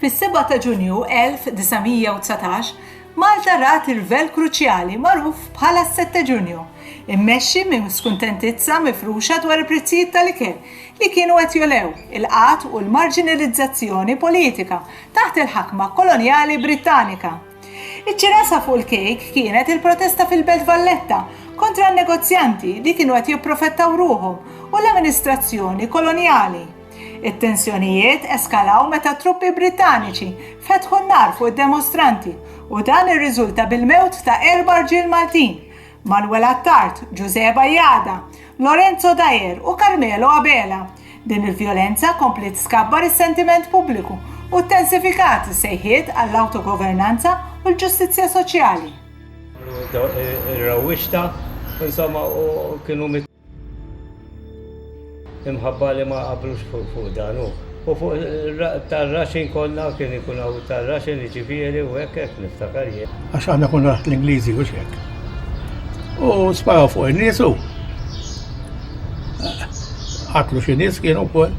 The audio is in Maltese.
Fis-7 ta' Ġunju 1919 Malta rat irvel kruċjali magħruf bħala s-7 Ġunju, immexxi minn skuntentizza mifruxa dwar il-prezzijiet tal-ikel li kienu qed jolew il-qatt u l-marginalizzazzjoni politika taħt il-ħakma kolonjali Brittanika. Iċ-ċirasa fuq il-kejk kienet il-protesta fil-Belt Valletta kontra n-negozjanti li kienu qed jipprofettaw ruhom u l-amministrazzjoni kolonjali. It-tensjonijiet eskalaw meta truppi Brittaniċi fetħu n-nar fuq id-demostranti u dan irriżulta bil-mewt ta' 4 ġiel Maltin, Manuel Attart, Giuseppe Bajada, Lorenzo Dajer u Carmelo Abela. Din il-vjolenza komplet skabbar is-sentiment pubbliku u tensifikat is-sejħiet għall-autogovernanza u l-ġustizzja soċjali. Ir-rawwixta, insomma, kienu imħabba li ma qablux fuq dan u fuq tar-raxin konna kien ikun hawn tar-raxin jiġifieri u hekk niftakar jien. Għax aħna konna l-Ingliżi u hekk. U sparaw fuq in-nies u qatlu xi nies kienu wkoll.